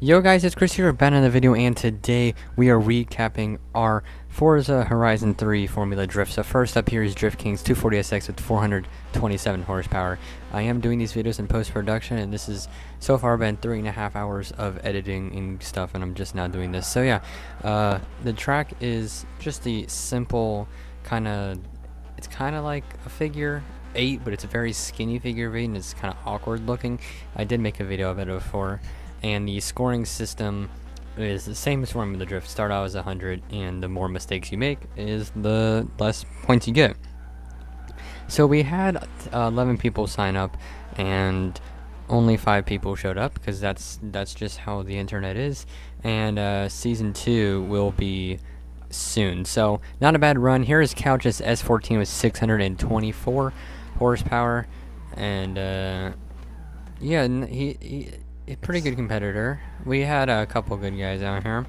Yo guys, it's Chris here, back in the video, and today we are recapping our Forza Horizon 3 Formula Drift. So first up here is Drift Kings 240SX with 427 horsepower. I am doing these videos in post-production, and this is so far been 3.5 hours of editing and stuff, and I'm just now doing this. So yeah, the track is just a simple it's kind of like a figure 8, but it's a very skinny figure 8, and it's kind of awkward looking. I did make a video of it before. And the scoring system is the same as Formula Drift. Start out as 100, and the more mistakes you make is the less points you get. So we had 11 people sign up, and only 5 people showed up because that's just how the internet is. And season 2 will be soon. So not a bad run. Here is Couch's S14 with 624 horsepower, and yeah, he a pretty good competitor. We had a couple good guys out here,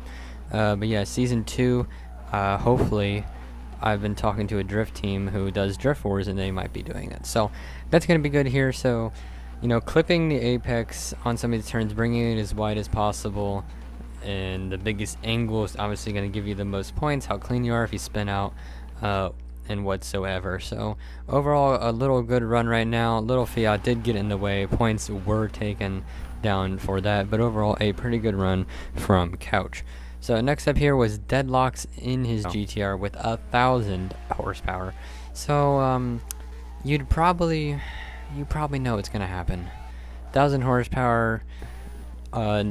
but yeah, season 2, hopefully I've been talking to a drift team who does drift wars, and they might be doing it, so that's gonna be good here. So, you know, clipping the apex on some of these turns, bringing it as wide as possible, and the biggest angle is obviously going to give you the most points, how clean you are if you spin out, and whatsoever. So overall, a little good run right now. Little Fiat did get in the way, points were taken down for that, but overall a pretty good run from Couch. So next up here was Deadlocks in his GTR with 1,000 horsepower. So you probably know it's gonna happen. 1,000 horsepower,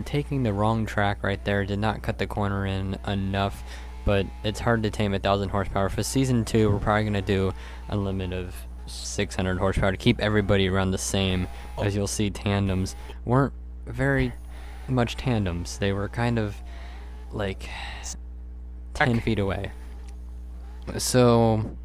taking the wrong track right there, did not cut the corner in enough, but it's hard to tame 1,000 horsepower. For season 2, we're probably gonna do a limit of 600 horsepower to keep everybody around the same. As you'll see, tandems weren't very much tandems. They were kind of like 10 feet away. So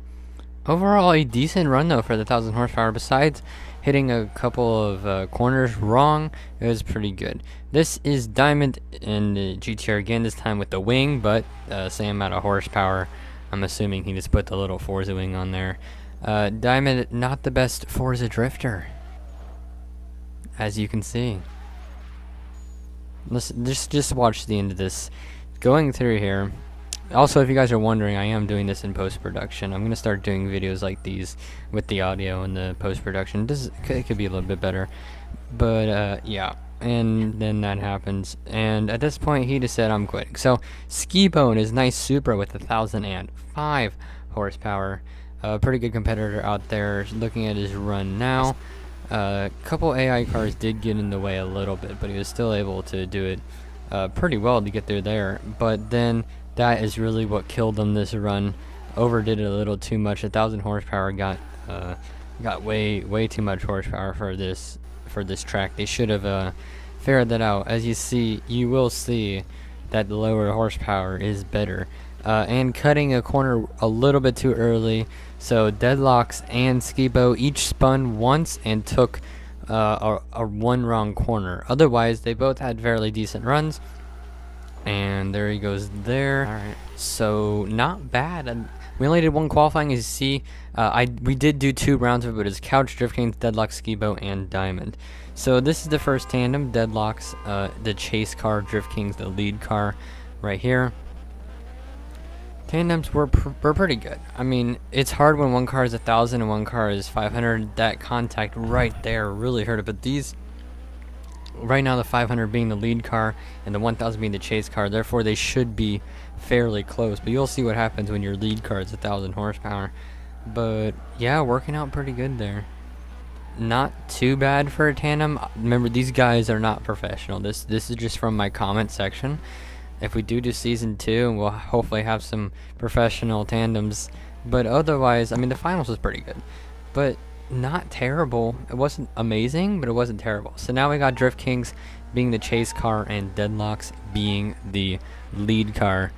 overall, a decent run though for the 1,000 horsepower. Besides hitting a couple of corners wrong, it was pretty good. This is Diamond in the GTR again, this time with the wing, but same amount of horsepower. I'm assuming he just put the little Forza wing on there. Diamond, not the best Forza drifter, as you can see. Listen, just watch the end of this. Going through here. Also, if you guys are wondering, I am doing this in post-production. I'm gonna start doing videos like these with the audio and the post-production. It could be a little bit better, but yeah. And then that happens, and at this point, he just said, "I'm quitting." So Ski-Bone is nice Supra with 1,005 horsepower. Pretty good competitor out there. Looking at his run now, couple AI cars did get in the way a little bit, but he was still able to do it pretty well to get through there. But then that is really what killed him this run. Overdid it a little too much. 1,000 horsepower got way too much horsepower for this track. They should have figured that out. As you will see that the lower horsepower is better. And cutting a corner a little bit too early. So Deadlocks and Skibo each spun once and took a one wrong corner. Otherwise, they both had fairly decent runs. And there he goes there. Alright. So not bad. And we only did one qualifying, as you see. We did do 2 rounds of it, but it's Couch, Drift Kings, Deadlocks, Skibo, and Diamond. So this is the first tandem. Deadlocks, the chase car, Drift Kings, the lead car right here. Tandems were pretty good. I mean, it's hard when one car is 1,000 and one car is 500. That contact right there really hurt it. But these, right now, the 500 being the lead car and the 1,000 being the chase car, therefore they should be fairly close. But you'll see what happens when your lead car is 1,000 horsepower. But yeah, working out pretty good there. Not too bad for a tandem. Remember, these guys are not professional. This is just from my comment section. If we do season 2, we'll hopefully have some professional tandems. But otherwise, I mean, the finals was pretty good, but not terrible. It wasn't amazing, but it wasn't terrible. So now we got Drift Kings being the chase car and Deadlocks being the lead car.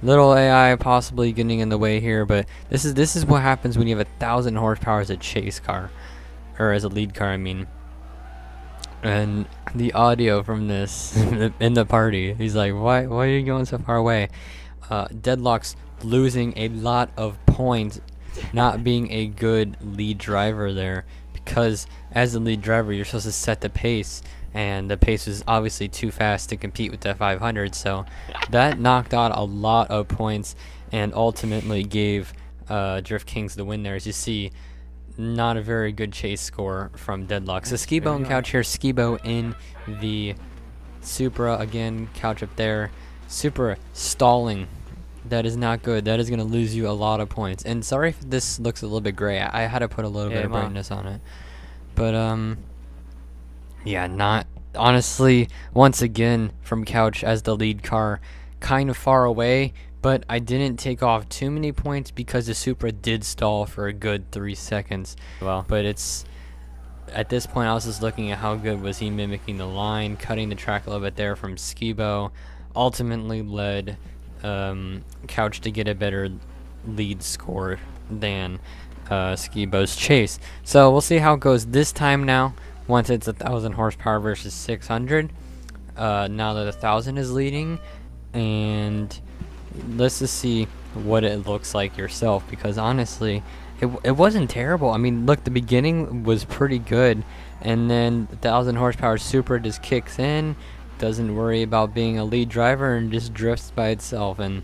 Little AI possibly getting in the way here, but this is what happens when you have 1,000 horsepower as a chase car, or as a lead car, I mean. And the audio from this in the party, he's like, why are you going so far away? Deadlock's losing a lot of points, not being a good lead driver there, because as the lead driver, you're supposed to set the pace and the pace was obviously too fast to compete with the 500. So that knocked out a lot of points and ultimately gave Drift Kings the win there. As you see, not a very good chase score from Deadlock. So Skibo and Couch here. Skibo in the Supra again. Couch up there. Supra stalling. That is not good. That is going to lose you a lot of points. And sorry if this looks a little bit gray. I had to put a little bit of brightness on it. But yeah, not honestly. Once again, from Couch as the lead car, kind of far away. But I didn't take off too many points because the Supra did stall for a good 3 seconds. Well, but it's at this point I was just looking at how good was he mimicking the line, cutting the track a little bit there from Skibo. Ultimately led Couch to get a better lead score than Skibo's chase. So we'll see how it goes this time now. Once it's 1,000 horsepower versus 600. Now that 1,000 is leading, and let's just see what it looks like yourself, because honestly it wasn't terrible. I mean, look, the beginning was pretty good, and then 1,000 horsepower Supra just kicks in, doesn't worry about being a lead driver, and just drifts by itself, and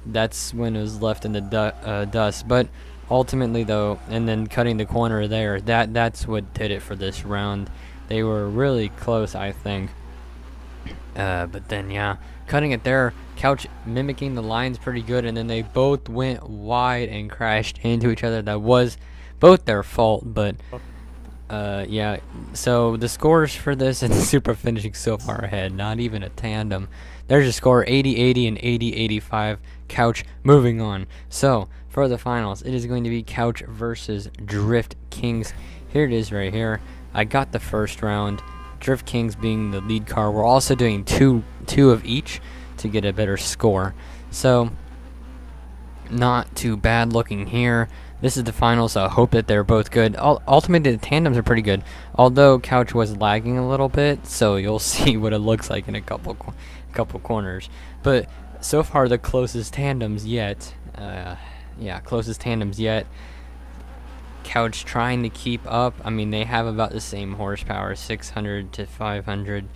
that's when it was left in the dust. But ultimately though, and then cutting the corner there, that's what did it for this round. They were really close, I think, but then yeah, cutting it there, Couch mimicking the lines pretty good, and then they both went wide and crashed into each other. That was both their fault, but yeah, so the scores for this and Supra finishing so far ahead, not even a tandem. There's your score, 80-80 and 80-85. Couch moving on. So for the finals, it is going to be Couch versus Drift Kings. Here it is right here. I got the first round. Drift Kings being the lead car. We're also doing two of each to get a better score. So not too bad looking here. This is the final, so I hope that they're both good. Ultimately, the tandems are pretty good, although Couch was lagging a little bit, so you'll see what it looks like in a couple corners. But so far, the closest tandems yet. Yeah, closest tandems yet. Couch trying to keep up. I mean, they have about the same horsepower, 600 to 500.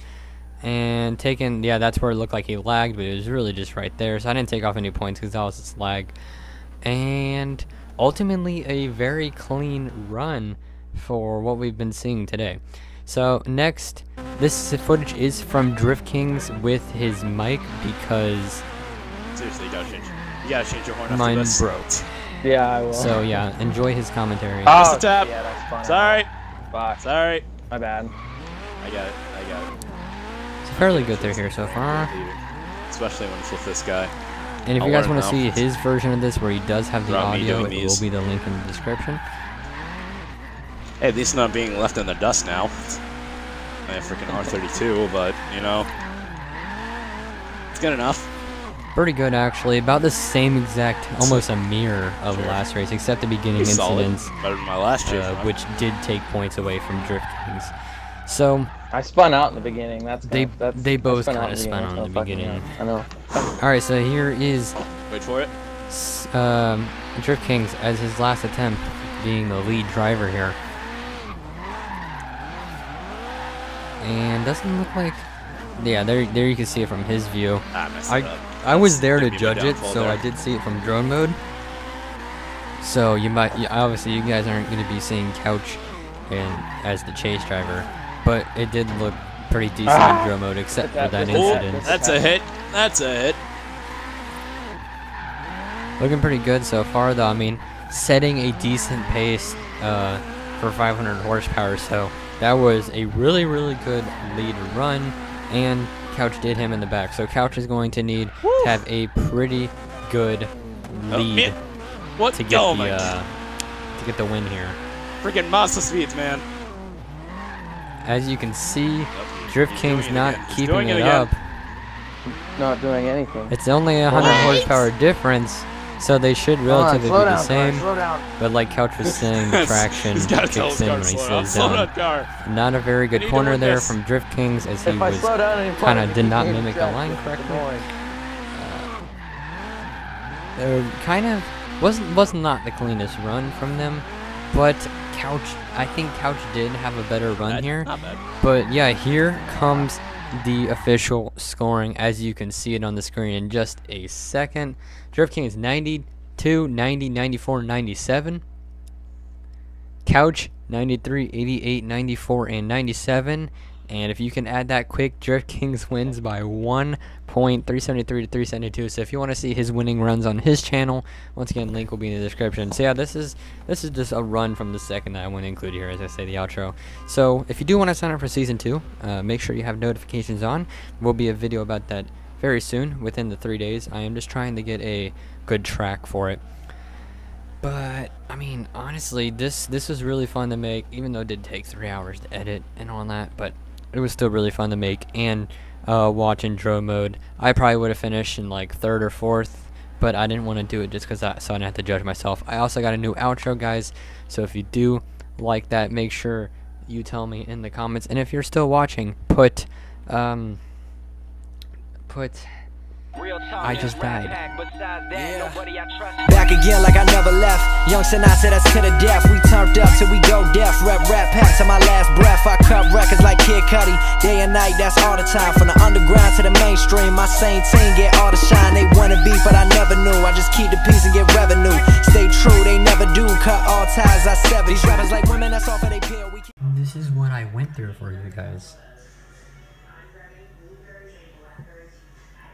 And taking, yeah, that's where it looked like he lagged, but it was really just right there. So I didn't take off any points because that was just lag. And ultimately, a very clean run for what we've been seeing today. So next, this footage is from Drift Kings with his mic, because seriously, you gotta change your horn after mine this. broke. Yeah, I will. So yeah, enjoy his commentary. Just a tap. Yeah, that's fine. Sorry. Fuck. Sorry. My bad. I got it. It's fairly good through here so far. Especially when it's with this guy. And if you guys want to see his version of this, where he does have the audio, it will be the link in the description. Hey, at least not being left in the dust now. My freaking R32, but you know, it's good enough. Pretty good, actually. About the same exact, almost a mirror of the last race, except the beginning incidents, better than my last chase, which did take points away from Drift Kings. So I spun out in the beginning. they both kind of spun out in the beginning. I know. All right, so here is wait for it. Drift Kings as his last attempt, being the lead driver here, and doesn't look like. Yeah, there you can see it from his view. I was there to judge it, so I did see it from drone mode. So you might, obviously you guys aren't going to be seeing Couch as the chase driver, but it did look pretty decent in drone mode, except for that incident. That's a hit. That's a hit. Looking pretty good so far, though. I mean, setting a decent pace for 500 horsepower, so that was a really, really good lead run, and Couch did him in the back. So Couch is going to need to have a pretty good lead to get the win here. Freaking monster speeds, man. As you can see, Drift King's not keeping it up. Not doing anything. It's only a 100 horsepower difference, so they should relatively be the same. But like Couch was saying, the traction kicks in when he slows down. Not a very good corner there from Drift Kings, as he was kind of did not mimic the line correctly. Kind of was not the cleanest run from them, but I think Couch did have a better run here. Not bad. But yeah, here comes the official scoring, as you can see it on the screen in just a second. Drift Kings 92, 90, 94, 97. Couch 93, 88, 94, and 97. And if you can add that quick, Drift Kings wins by 1 point, 373 to 372. So if you want to see his winning runs on his channel, once again, link will be in the description. So yeah, this is just a run from the second that I want to include here as I say the outro. So if you do want to sign up for season 2, make sure you have notifications on. Will be a video about that very soon, within the 3 days. I am just trying to get a good track for it. But I mean, honestly, this was really fun to make, even though it did take 3 hours to edit and all that. But it was still really fun to make and watch in draw mode. I probably would have finished in like 3rd or 4th, but I didn't want to do it just because so I didn't have to judge myself. I also got a new outro, guys, so if you do like that, make sure you tell me in the comments. And if you're still watching, put I just died. Back again like I never left. Young Sinatra, that's to the death. We turned up till we go deaf. Rap pack to my last breath. I cut records like Kid Cudi. Day and night, that's all the time. From the underground to the mainstream, my same team get all the shine. They wanna beef, but I never knew. I just keep the peace and get revenue. Stay true, they never do. Cut all ties, I sever. These rappers like women, that's all for they pill. This is what I went through for you guys.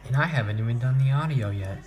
And I haven't even done the audio yet.